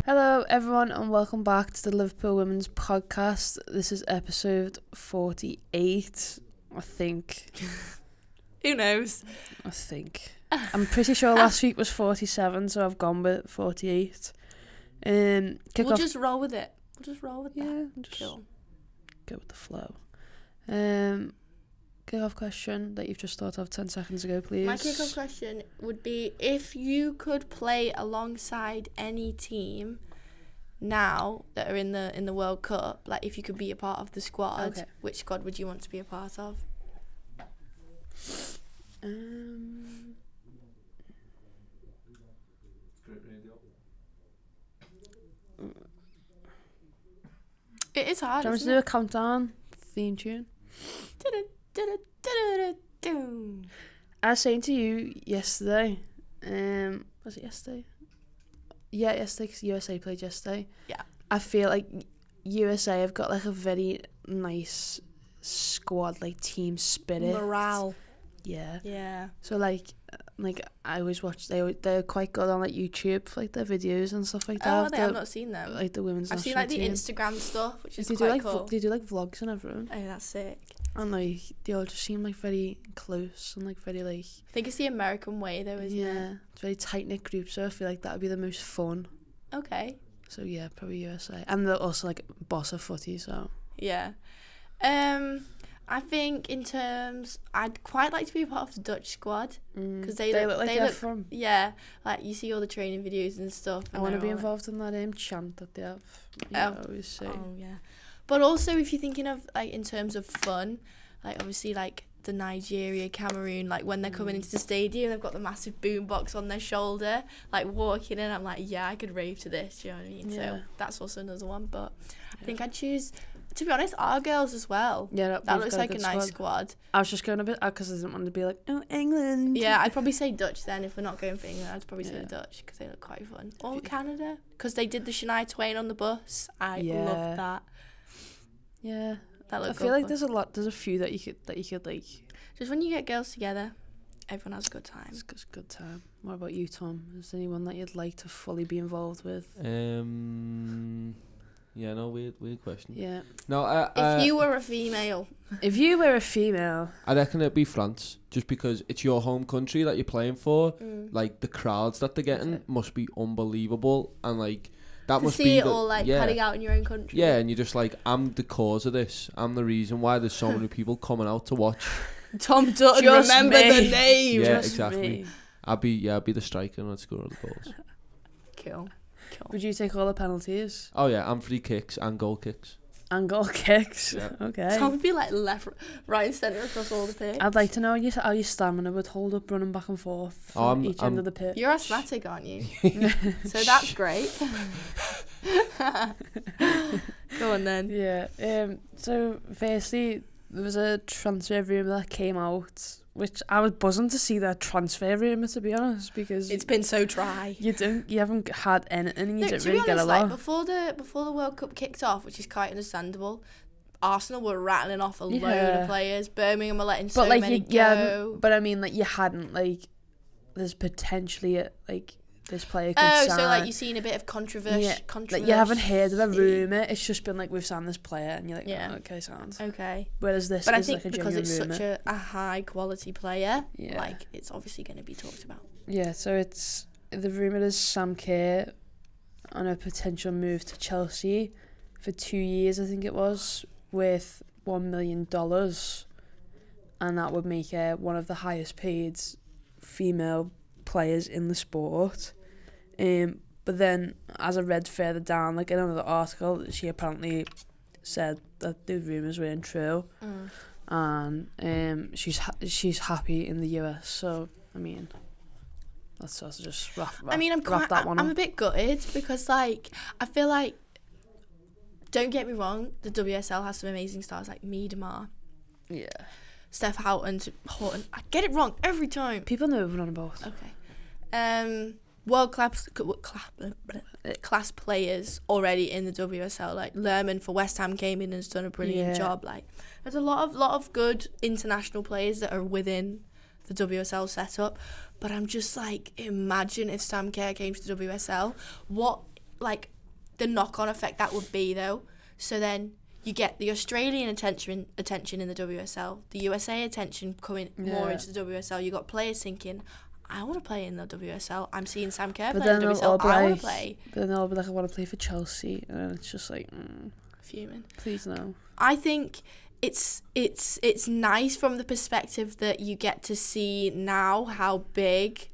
Hello everyone and welcome back to the Liverpool Women's Podcast. This is episode 48, I think. Who knows? I think. I'm pretty sure last week was 47, so I've gone with 48. We'll just roll with it. We'll just roll with that. Yeah, just cool. Go with the flow. Kick-off question that you've just thought of 10 seconds ago, please. My kick-off question would be, if you could play alongside any team now that are in the World Cup, like if you could be a part of the squad, Okay. which squad would you want to be a part of? It is hard. Do you want me to do a countdown theme tune? I was saying to you yesterday, was it yesterday? Yeah, yesterday, because USA played yesterday. Yeah. I feel like USA have got like a very nice squad, like team spirit. Morale. Yeah. Yeah. So like I always watch, they're quite good on like YouTube for like their videos and stuff like that. Oh, I've not seen them. Like the women's I've seen national like the team. Instagram stuff, which is They quite do like cool. they do like vlogs and everything. Oh, that's sick. And like they all just seem like very close and like very like, I think it's the American way though, isn't yeah, it's a very tight knit group. So I feel like that would be the most fun. it? Okay. So yeah, probably USA, and they're also like boss of footy. So Yeah. I think in terms, I'd quite like to be a part of the Dutch squad because they look like they're from. yeah, like you see all the training videos and stuff. I and want to they're be all involved in that chant that they have. Oh. I always say. Oh yeah, but also if you're thinking of like in terms of fun, like obviously like the Nigeria, Cameroon, like when they're coming into the stadium, they've got the massive boombox on their shoulder, like walking in. I'm like, yeah, I could rave to this. Do you know what I mean? Yeah. So that's also another one. But I think I'd choose, to be honest, our girls as well. Yeah, That looks like a nice squad. I was just going a bit because I didn't want to be like, oh, England. Yeah, I'd probably say Dutch then. If we're not going for England, I'd probably say Yeah. the Dutch because they look quite fun. Or Canada, because they did the Shania Twain on the bus. I Yeah. love that. Yeah. That I looked feel like good. there's a few that you could like. Just when you get girls together, everyone has a good time. It's a good time. What about you, Tom? Is there anyone that you'd like to fully be involved with? Yeah, no, weird question. Yeah. No, If you were a female, If you were a female, I reckon it'd be France, just because it's your home country that you're playing for. Like the crowds that they're getting must be unbelievable, and like that to must see be it all like panning out in your own country. Yeah, and you're just like, I'm the cause of this. I'm the reason why there's so many people coming out to watch. Tom Dutton, Just remember me. the name. Yeah, just exactly. me. I'd be the striker and I'd score all the goals. Cool. Would you take all the penalties Oh yeah, and free kicks and goal kicks. and goal kicks? Yeah. Okay. Tom would be like left, right, and centre across all the pitch. I'd like to know how your stamina would hold up running back and forth from each end of the pitch. You're asthmatic, aren't you? So that's great. Go on then. Yeah. So firstly, there was a transfer rumour that came out, which I was buzzing to see that transfer rumour, to be honest, because It's been so dry. you haven't had anything, and you No, didn't to be really get a honest, lot. like before the World Cup kicked off, which is quite understandable, Arsenal were rattling off a load Yeah. of players. Birmingham are letting so But like many yeah, go. but I mean like you hadn't like there's potentially like this player could Oh, sign. so like you've seen a bit of controversy. Yeah, like you haven't heard of a rumour. It's just been like we've signed this player, and you're like, Yeah. oh, okay, sounds. Okay. Whereas this But I is think like a because genuine it's rumour. such a high quality player, Yeah. like it's obviously going to be talked about. Yeah, so it's the rumour is Sam Kerr on a potential move to Chelsea for 2 years, I think it was, with $1 million, and that would make her one of the highest paid female players in the sport. But then, as I read further down, like in another article, she apparently said that the rumours weren't true, and she's happy in the US. So I mean, let's sort of just wrap that one I'm up. a bit gutted because like I feel like, don't get me wrong, the WSL has some amazing stars like Miedema, Yeah, Steph Houghton. I get it wrong every time. people know what we're on about. Okay. World class players already in the WSL. Like Lerman for West Ham came in and has done a brilliant job. Like there's a lot of good international players that are within the WSL setup. But I'm just like, imagine if Sam Kerr came to the WSL. What like the knock-on effect that would be, though. So then you get the Australian attention in the WSL, the USA attention coming more into the WSL. You got players thinking, I want to play in the WSL. I'm seeing Sam Kerr play in the WSL. I want to play. But then they'll be like, I want to play for Chelsea, and it's just like, fuming. Please no. I think it's nice from the perspective that you get to see now how big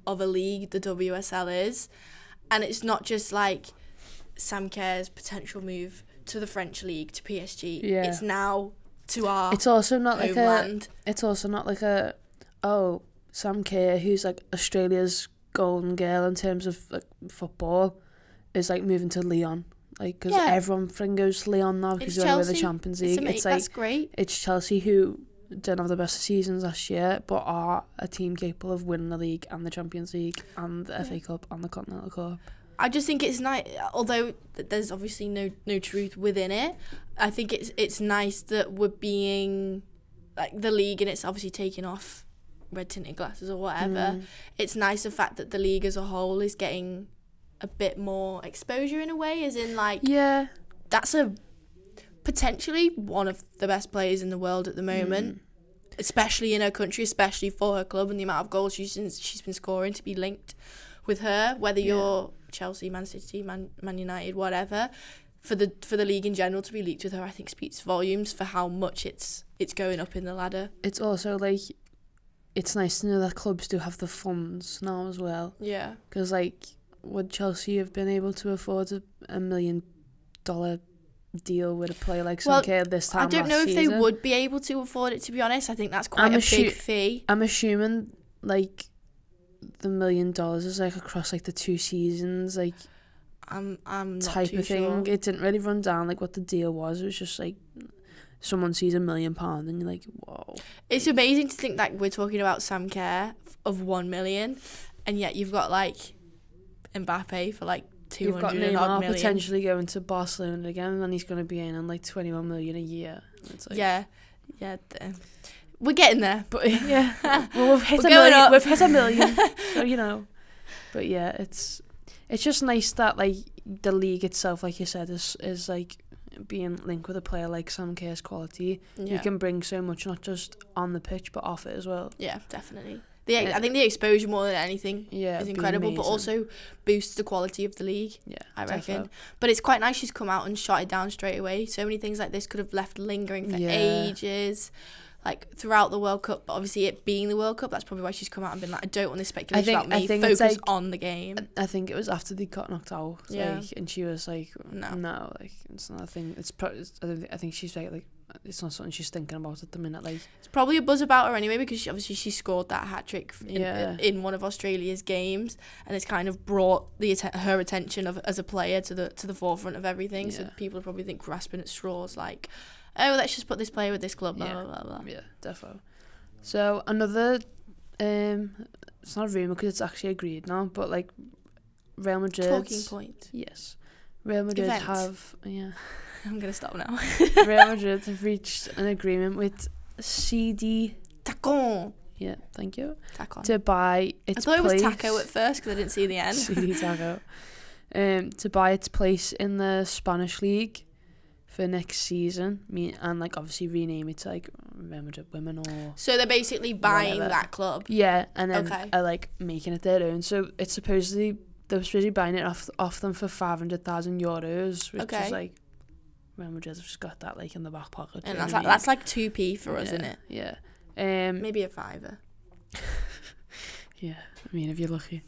of a league the WSL is, and it's not just like Sam Kerr's potential move to the French league, to PSG. Yeah. It's now to our It's also not homeland. like a Sam Kerr, who's like Australia's golden girl in terms of like football, is like moving to Lyon, like because everyone freaking goes to Lyon now because they're with the Champions League. It's like, that's great. It's Chelsea, who didn't have the best of seasons last year, but are a team capable of winning the league and the Champions League and the FA Cup and the Continental Cup. I just think it's nice, although there's obviously no truth within it. I think it's nice that we're being like the league, and it's obviously taking off red tinted glasses or whatever. It's nice the fact that the league as a whole is getting a bit more exposure in a way, as in like that's a potentially one of the best players in the world at the moment, especially in her country, especially for her club, and the amount of goals she's been scoring, to be linked with her, whether you're Chelsea, Man City, Man United, whatever, for the league in general, to be linked with her, I think speaks volumes for how much it's going up in the ladder. It's also like, it's nice to know that clubs do have the funds now as well. Yeah. Because like, would Chelsea have been able to afford $1 million deal with a player like Sam Kerr this time last season? I don't know if they would be able to afford it, to be honest. I think that's quite a big fee. I'm assuming like the $1 million is like across like the 2 seasons, like I'm not type too of thing. sure. It didn't really run down like what the deal was. It was just like someone sees £1 million and you're like, whoa. It's amazing to think that we're talking about Sam Kerr of 1 million, and yet you've got like Mbappe for like 200 You've got odd Neymar million. potentially going to Barcelona again, and then he's going to be in like 21 million a year. It's like, we're getting there, but well, we've hit $1 million. So, you know, but yeah, it's just nice that like the league itself, like you said, is like being linked with a player like Sam Kerr's quality. You can bring so much, not just on the pitch but off it as well. Yeah, definitely. I think the exposure more than anything is incredible, but also boosts the quality of the league. Yeah, I reckon. Defo. But it's quite nice she's come out and shot it down straight away. So many things like this could have left lingering for ages, like throughout the World Cup. But obviously, it being the World Cup, that's probably why she's come out and been like, I don't want this speculation about me. Focus like, on the game. I think it was after they got knocked out. Like, and she was like, no, like it's not a thing. I think she's like it's not something she's thinking about at the minute. Like, it's probably a buzz about her anyway, because she scored that hat trick in one of Australia's games, and it's kind of brought her attention as a player to the forefront of everything. So people probably think grasping at straws, like, oh, let's just put this player with this club, blah blah blah blah. Yeah, defo. So another, it's not a rumour because it's actually agreed now, but like Real Madrid. Talking point. Yes, Real Madrid have I'm going to stop now. Real Madrid have reached an agreement with CD Tacon. Yeah, thank you. Tacon. To buy its place. I thought it was taco at first because I didn't see the end. CD Taco. To buy its place in the Spanish league for next season. And like obviously rename it to like Real Madrid Women or... So they're basically buying whatever. that club. Yeah, and then are like making it their own. So it's supposedly... They're supposedly buying it off them for €500,000, which is like... Real Madrid have just got that like in the back pocket. And that's like 2p for us, isn't it? Yeah. Maybe a £5. Yeah, I mean, if you're lucky.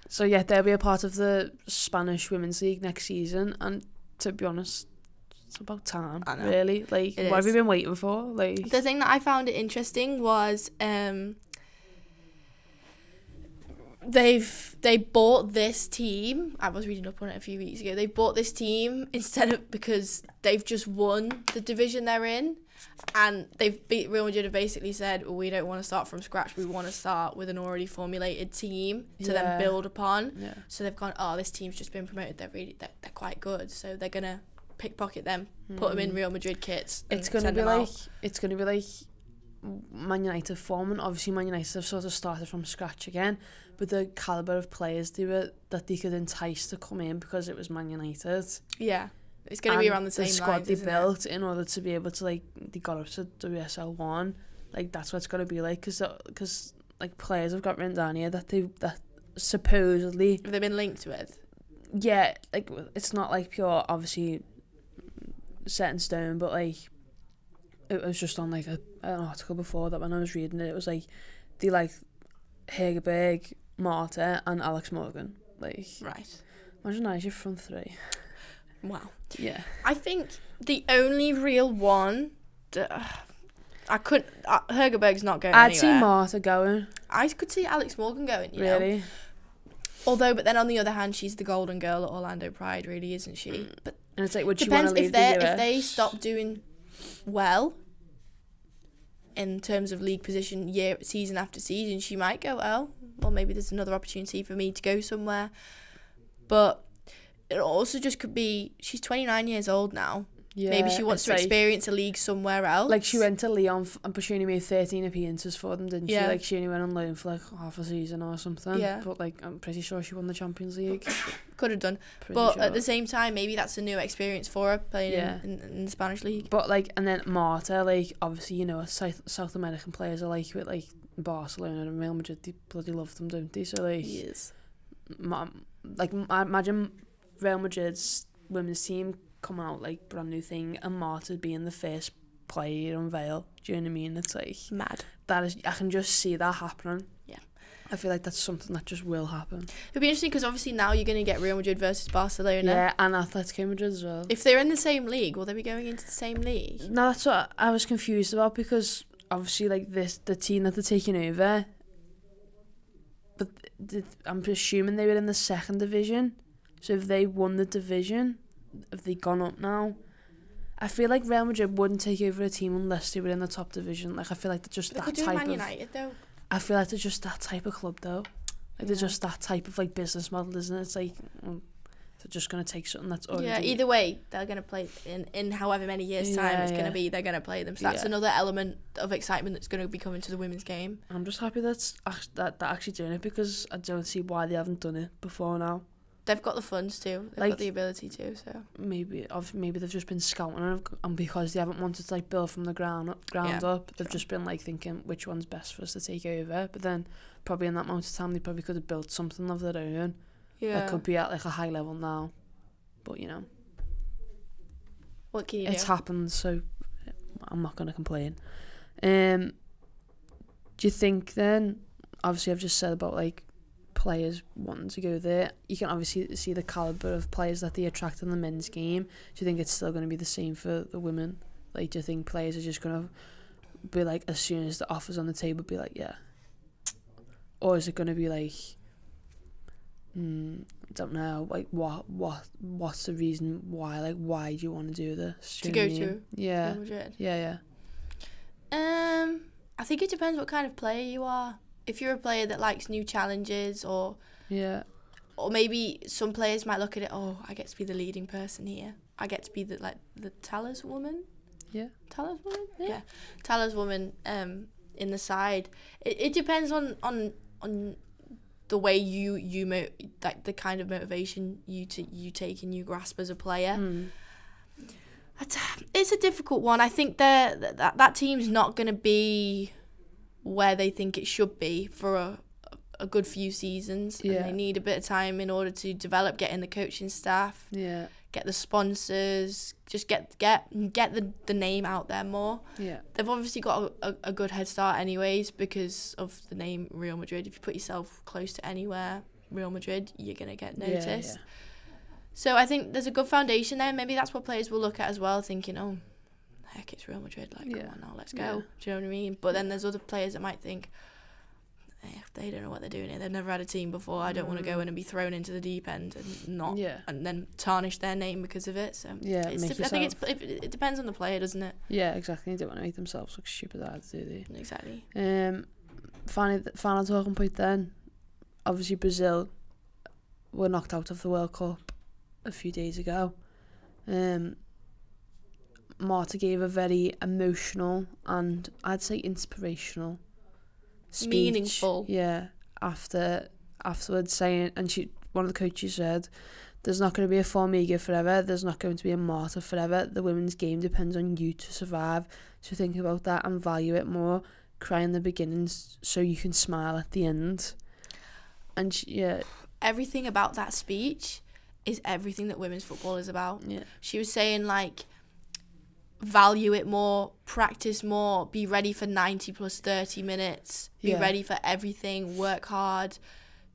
So yeah, they'll be a part of the Spanish Women's League next season, and to be honest, it's about time, really. Like, what have you been waiting for? Like, the thing that I found interesting was they bought this team. I was reading up on it a few weeks ago. They bought this team because they've just won the division they're in, and Real Madrid have basically said, we don't want to start from scratch. We want to start with an already formulated team to then build upon. Yeah. So they've gone, this team's just been promoted. They're quite good. So they're gonna pickpocket them, put them in Real Madrid kits. It's gonna be like Man United form, and obviously Man United have sort of started from scratch again, but the calibre of players that they could entice to come in because it was Man United. Yeah. It's going to be around the same the squad lines, they isn't built in order to be able to, like, they got up to WSL 1. Like, that's what it's going to be like, because like, players have got written down here that supposedly... Have they been linked with? Yeah, like, it's not, like, pure, obviously, set in stone, but, like, it was just on, like, an article before that when I was reading it, it was, like, they, like, Hegerberg, Marta, and Alex Morgan. Like... Right. Imagine that as your front three. Wow. Yeah. I think the only real one... I couldn't... Hegerberg's not going I'd anywhere. see Marta going. I could see Alex Morgan going, you know. Really? Although, but then on the other hand, she's the golden girl at Orlando Pride, really, isn't she? But And it's like, would you want to depends leave the US? if they stop doing well in terms of league position season after season, she might go, oh, well, maybe there's another opportunity for me to go somewhere. But it also just could be, she's 29 years old now. Yeah, Maybe she wants it's to like- experience a league somewhere else. Like, she went to Lyon, but she only made 13 appearances for them, didn't Yeah. she? Like, she only went on loan for, like, half a season or something. Yeah. But, like, I'm pretty sure she won the Champions League. Could have done. Pretty But sure. at the same time, maybe that's a new experience for her playing Yeah. in the Spanish league. But, like, and then Marta, like, obviously, you know, South American players are like, with, like, Barcelona and Real Madrid, they bloody love them, don't they? So, like, Yes. Imagine Real Madrid's women's team come out, like, brand new thing, and Marta being the first player unveil. Do you know what I mean? It's like, Mad. that is, I can just see that happening. Yeah. I feel like that's something that just will happen. It'll be interesting because obviously now you're going to get Real Madrid versus Barcelona. Yeah, and Atletico Madrid as well. If they're in the same league, will they be going into the same league? No, that's what I was confused about, because obviously, like, the team that they're taking over, but I'm assuming they were in the second division. So if they won the division, have they gone up now? I feel like Real Madrid wouldn't take over a team unless they were in the top division. Like, I feel like they're just They that could do type Man of... United though. I feel like they're just that type of club, though. Like, they're just that type of, like, business model, isn't it? It's like, well, they're just going to take something that's already... Yeah, either way, they're going to play in however many years' time Yeah, it's going yeah. to be, they're going to play them. So that's Yeah. another element of excitement that's going to be coming to the women's game. I'm just happy that they're actually doing it, because I don't see why they haven't done it before now. They've got the funds too. They've Like- got the ability to, so... Maybe they've just been scouting it, and because they haven't wanted to, like, build from the ground up, they've just been, like, thinking which one's best for us to take over. But then probably in that amount of time they probably could have built something of their own Yeah. that could be at, like, a high level now. But, you know, What can you it's do? happened, so I'm not going to complain. Do you think then, obviously I've just said about, like, players wanting to go there, you can obviously see the calibre of players that they attract in the men's game. Do you think it's still going to be the same for the women? Like, do you think players are just going to be like, as soon as the offer's on the table, be like, yeah? Or is it going to be like, I don't know, like, what's the reason why? Like, why do you want to do this? Do To you know go what I mean? to Yeah. Real Madrid? Yeah. I think it depends what kind of player you are. If you're a player that likes new challenges, or maybe some players might look at it, oh, I get to be the leading person here. I get to be the taliswoman. Yeah. Taliswoman? Yeah. Taliswoman in the side. It depends on the way you like the kind of motivation you take and you grasp as a player. It's a difficult one. I think that team's not going to be where they think it should be for a good few seasons. Yeah. And they need a bit of time in order to develop, get in the coaching staff, Yeah. get the sponsors, just get the name out there more. Yeah. They've obviously got a good head start anyways because of the name Real Madrid. If you put yourself close to anywhere Real Madrid, you're going to get noticed. Yeah. So I think there's a good foundation there. Maybe that's what players will look at as well, thinking, oh, heck, it's Real Madrid. Like, come on now, let's go. Yeah. Do you know what I mean? But then there's other players that might think, they don't know what they're doing here. They've never had a team before. I don't want to go in and be thrown into the deep end and not, and then tarnish their name because of it. So Yeah, I think it depends on the player, doesn't it? Yeah, exactly. They don't want to make themselves look stupid either, do they? Exactly. Final talking point then. Obviously, Brazil were knocked out of the World Cup a few days ago. Marta gave a very emotional and I'd say inspirational speech. Meaningful. Yeah, afterwards saying, and one of the coaches said, there's not going to be a Formiga forever, there's not going to be a Marta forever, the women's game depends on you to survive, so think about that and value it more, cry in the beginnings so you can smile at the end. And yeah, everything about that speech is everything that women's football is about. Yeah. She was saying, like, value it more, practice more, be ready for 90 plus 30 minutes, be ready for everything, work hard,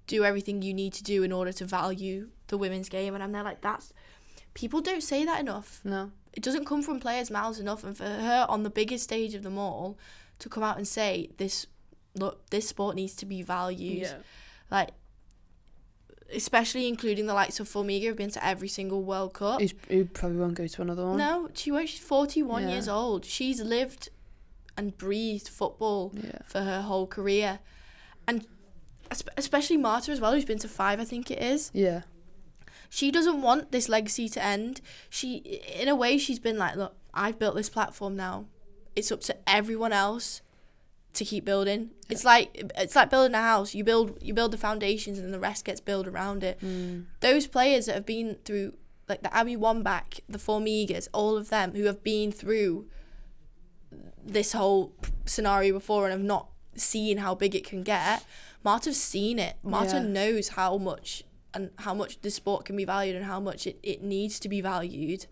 do everything you need to do in order to value the women's game. And I'm there like, people don't say that enough. No. It doesn't come from players' mouths enough. And for her on the biggest stage of them all to come out and say, this sport needs to be valued. Yeah. Like, especially including the likes of Formiga, who've been to every single World Cup. Who probably won't go to another one. No, she won't. She's 41 years old. She's lived and breathed football for her whole career. And especially Marta as well, who's been to 5, I think it is. Yeah. She doesn't want this legacy to end. In a way, she's been like, look, I've built this platform now. It's up to everyone else to keep building. It's like building a house. You build the foundations and the rest gets built around it. Those players that have been through, like the Abby Wambach, the Formigas, all of them who have been through this whole scenario before and have not seen how big it can get. Marta's seen it. Marta knows how much this sport can be valued and how much it needs to be valued.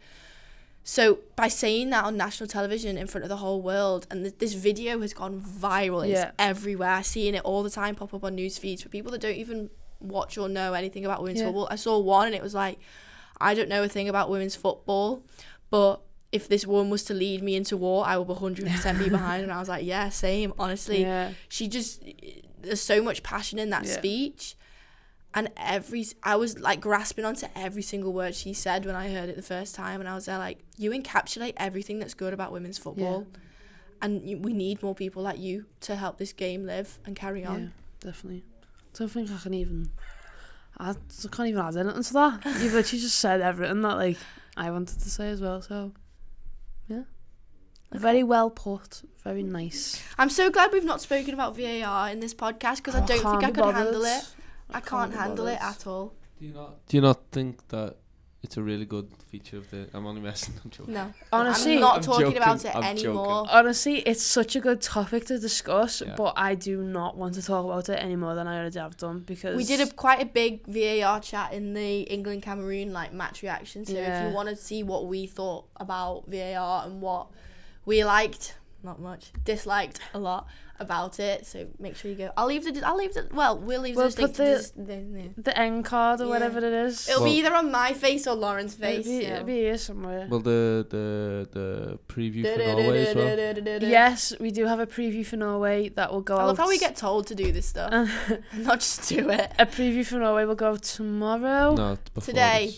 So by saying that on national television in front of the whole world, and this video has gone viral, it's everywhere. I'm seeing it all the time pop up on news feeds for people that don't even watch or know anything about women's football. I saw one and it was like, I don't know a thing about women's football, but if this woman was to lead me into war, I will 100% be behind. And I was like, yeah, same, honestly. There's so much passion in that speech. And I was like grasping onto every single word she said when I heard it the first time. And I was there like, you encapsulate everything that's good about women's football. And we need more people like you to help this game live and carry on. Yeah, definitely. I don't think I can even... I can't even add anything to that. You've literally just said everything that like I wanted to say as well. So, yeah. Very well put. Very nice. I'm so glad we've not spoken about VAR in this podcast because I don't think I could handle it. I can't handle it at all. Do you not think that it's a really good feature of the... I'm only messing. I'm joking. No. Honestly, I'm not talking about it anymore. Honestly, it's such a good topic to discuss, but I do not want to talk about it any more than I already have done because... We did quite a big VAR chat in the England-Cameroon match reaction, so if you want to see what we thought about VAR and what we liked, not much, disliked a lot about it, so make sure you go. We'll leave those links the end card or whatever it is. It'll be either on my face or Lauren's face. It'll be here somewhere. Well, the preview for Norway as well. Yes, we do have a preview for Norway that will go out. I love how we get told to do this stuff and not just do it. A preview for Norway will go out tomorrow. No, today.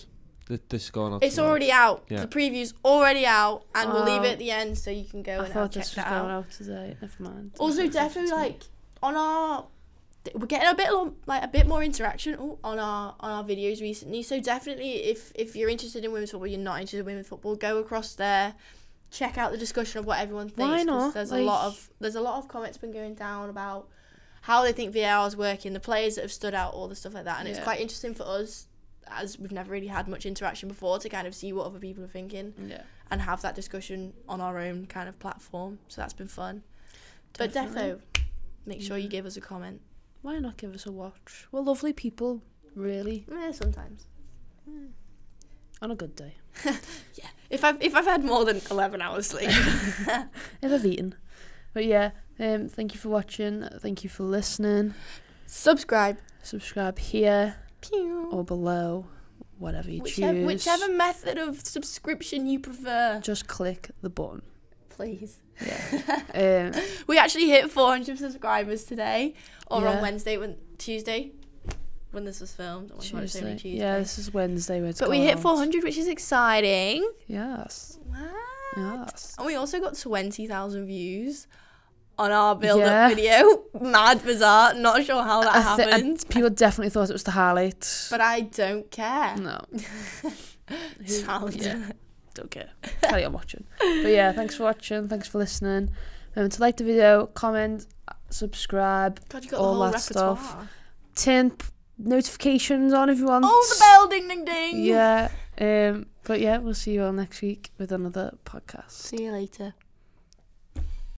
This is going out. It's already out. Yeah. The preview's already out, and we'll leave it at the end so you can go and check that out. I thought this was going out today. Never mind. Also, definitely we're getting a bit more interaction on our videos recently. So definitely, if you're interested in women's football, you're not interested in women's football, go across there, check out the discussion of what everyone thinks. Why not? There's a lot of comments been going down about how they think VAR is working, the players that have stood out, all the stuff like that, and it's quite interesting for us, as we've never really had much interaction before, to kind of see what other people are thinking and have that discussion on our own kind of platform. So that's been fun. Definitely. But defo, make sure you give us a comment. Why not give us a watch? We're lovely people, really. Yeah, sometimes. On a good day. Yeah. If I've had more than 11 hours sleep. If I've eaten. But yeah, thank you for watching. Thank you for listening. Subscribe here. Or below, whatever you choose. Whichever method of subscription you prefer. Just click the button. Please. Yeah. We actually hit 400 subscribers today, or on Tuesday, when this was filmed. Tuesday. Yeah, this is Wednesday. But we hit 400, which is exciting. Yes. Wow. Yes. And we also got 20,000 views on our build-up video. Mad bizarre. Not sure how that happened. People definitely thought it was the highlight. But I don't care. No. don't care. Carry on watching. But yeah, thanks for watching. Thanks for listening. Remember to like the video, comment, subscribe, God, you got all the whole that repertoire. stuff. Turn notifications on if you want. Oh, the bell, ding, ding, ding. Yeah. But yeah, we'll see you all next week with another podcast. See you later.